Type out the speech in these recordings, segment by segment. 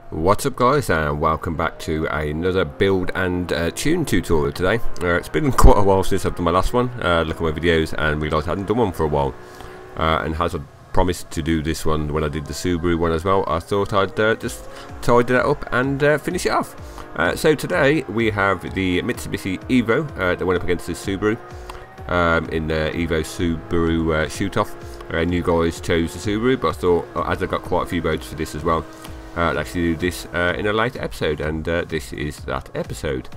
What's up guys, and welcome back to another build and tune tutorial today. It's been quite a while since I've done my last one. Look at my videos and realised I hadn't done one for a while, and as I promised to do this one when I did the Subaru one as well, I thought I'd just tidy that up and finish it off. So today we have the Mitsubishi EVO that went up against the Subaru in the EVO Subaru shoot-off. And you guys chose the Subaru, but I thought, as I got quite a few votes for this as well, I'll actually do this in a later episode, and this is that episode.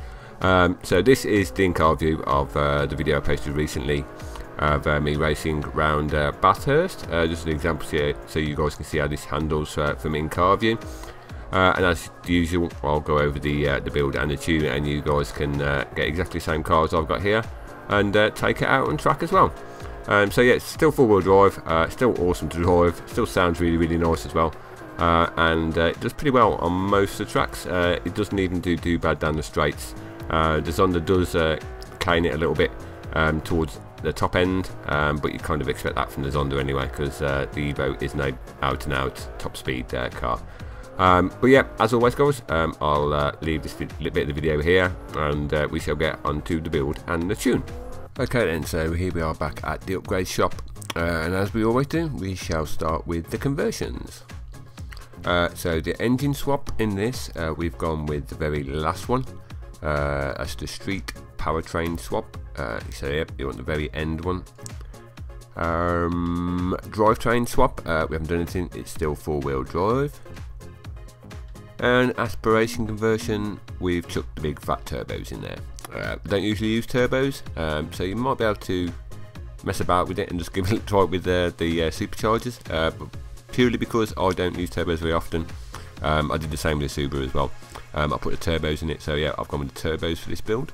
So this is the in-car view of the video I posted recently of me racing around Bathurst. Just an example here, so you guys can see how this handles from in-car view. And as usual, I'll go over the build and the tune, and you guys can get exactly the same cars I've got here and take it out on track as well. So yeah, it's still four-wheel drive, still awesome to drive, still sounds really nice as well. And it does pretty well on most of the tracks. It doesn't even do too bad down the straights. The Zonda does cane it a little bit towards the top end, but you kind of expect that from the Zonda anyway, because the EVO is no out-and-out top speed car. But yeah, as always guys, I'll leave this little bit of the video here, and we shall get onto the build and the tune. Okay then, so here we are back at the upgrade shop, and as we always do, we shall start with the conversions. So the engine swap in this, we've gone with the very last one. That's the street powertrain swap. So yep, you want the very end one. Drivetrain swap, we haven't done anything, it's still four-wheel drive. And aspiration conversion, we've chucked the big fat turbos in there. We don't usually use turbos, so you might be able to mess about with it and just give it a try with the superchargers. But purely because I don't use turbos very often. I did the same with the Subaru as well. I put the turbos in it, so yeah, I've gone with the turbos for this build.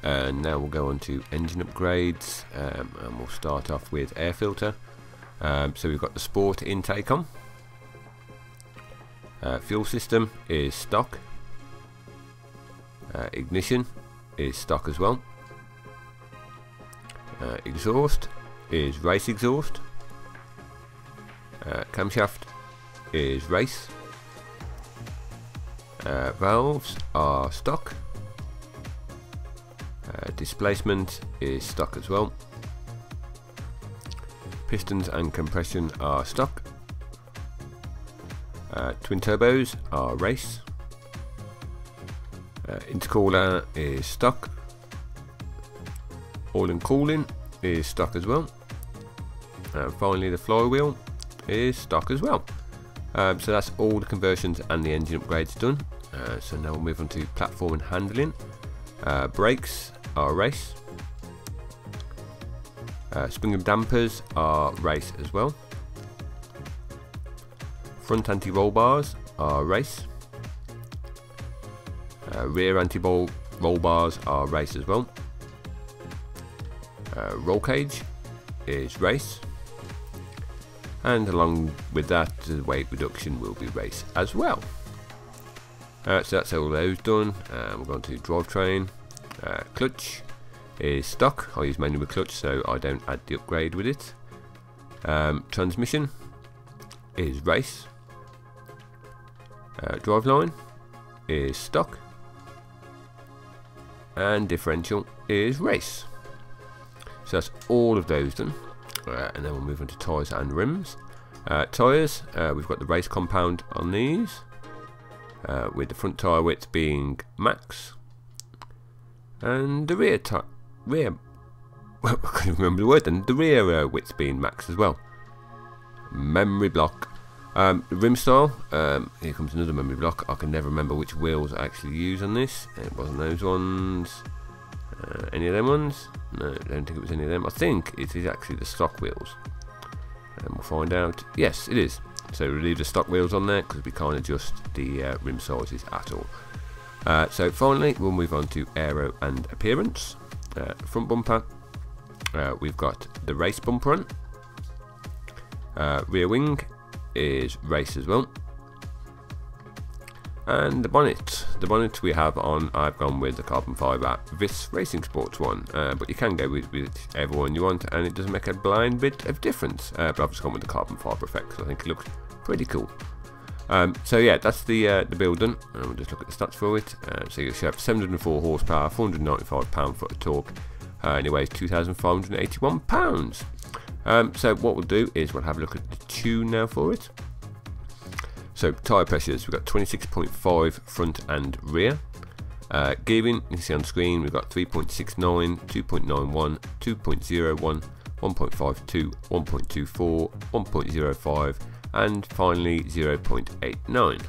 And now we'll go on to engine upgrades, and we'll start off with air filter. So we've got the sport intake on. Fuel system is stock. Ignition is stock as well. Exhaust is race exhaust. Camshaft is race. Valves are stock. Displacement is stock as well. Pistons and compression are stock. Twin turbos are race. Intercooler is stock. Oil and cooling is stock as well. Finally, the flywheel is stock as well. So that's all the conversions and the engine upgrades done. So now we'll move on to platform and handling. Brakes are race. Spring and dampers are race as well. Front anti-roll bars are race. Rear anti-roll bars are race as well. Roll cage is race. And along with that, the weight reduction will be race as well. So that's all those done. We're going to drivetrain. Clutch is stock. I use manual clutch, so I don't add the upgrade with it. Transmission is race. Driveline is stock. And differential is race. So that's all of those done. And then we'll move on to tyres and rims. Tyres, we've got the race compound on these, with the front tyre width being max, and the rear well, I can't remember the word then, the rear width being max as well. Memory block. Rim style, here comes another memory block. I can never remember which wheels I actually use on this. It wasn't those ones. Any of them ones? No, I don't think it was any of them. I think it is actually the stock wheels, and we'll find out. Yes, it is. So we'll leave the stock wheels on there because we can't adjust the rim sizes at all. So finally, we'll move on to aero and appearance. Front bumper, we've got the race bumper on. Rear wing is race as well. And the bonnet we have on, I've gone with the carbon fibre Vis Racing Sports one, but you can go with whichever one you want, and it doesn't make a blind bit of difference, but I've just gone with the carbon fibre effect because I think it looks pretty cool. So yeah, that's the build done, and we'll just look at the stats for it. So you should have 704 horsepower, 495 pound-foot of torque, and it weighs 2,581 pounds. So what we'll do is we'll have a look at the tune now for it. So tyre pressures, we've got 26.5 front and rear. Gearing, you can see on screen, we've got 3.69, 2.91, 2.01, 1.52, 1.24, 1.05, and finally 0.89.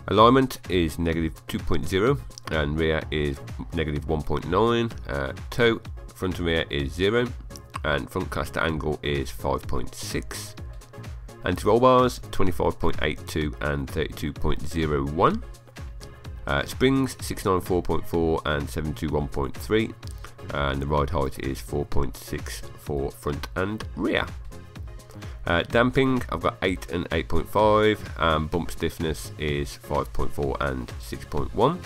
Alignment is -2.0 and rear is -1.9. Toe, front and rear is 0, and front caster angle is 5.6. Anti-roll bars 25.82 and 32.01. Springs 694.4 and 721.3, and the ride height is 4.6 for front and rear. Damping, I've got 8 and 8.5, bump stiffness is 5.4 and 6.1.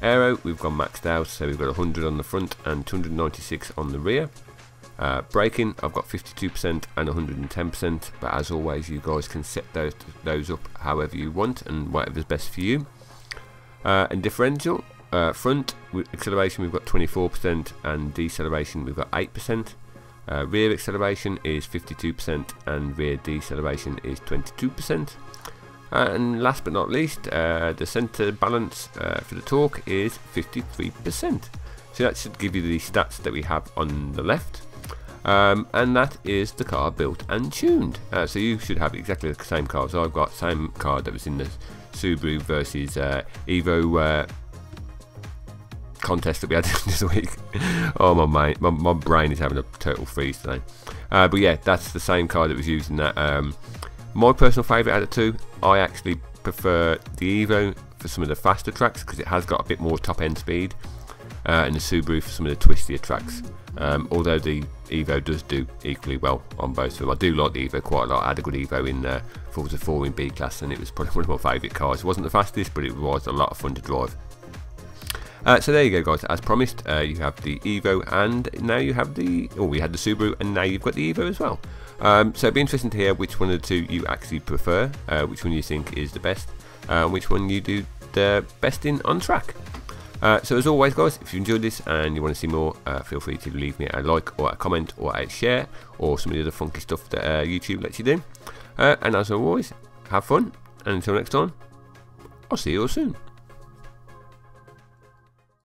Aero, we've gone maxed out, so we've got 100 on the front and 296 on the rear. Braking, I've got 52% and 110%, but as always you guys can set those up however you want and whatever's best for you. And differential, front acceleration we've got 24% and deceleration we've got 8%. Rear acceleration is 52% and rear deceleration is 22%. And last but not least, the centre balance for the torque is 53%. So that should give you the stats that we have on the left. And that is the car built and tuned. So you should have exactly the same car. So I've got the same car that was in the Subaru versus EVO contest that we had this week. Oh my brain is having a total freeze today. But yeah, that's the same car that was used in that. My personal favourite out of the two, I actually prefer the EVO for some of the faster tracks because it has got a bit more top end speed, and the Subaru for some of the twistier tracks. Although the EVO does do equally well on both of them. I do like the EVO quite a lot. I had a good EVO in Forza 4 in B class, and it was probably one of my favourite cars. It wasn't the fastest, but it was a lot of fun to drive. So there you go, guys. As promised, you have the EVO, and now you have the, we had the Subaru, and now you've got the EVO as well. So it'd be interesting to hear which one of the two you actually prefer, which one you think is the best, which one you do the best in on track. So as always, guys, if you enjoyed this and you want to see more, feel free to leave me a like or a comment or a share or some of the other funky stuff that YouTube lets you do. And as always, have fun, and until next time, I'll see you all soon.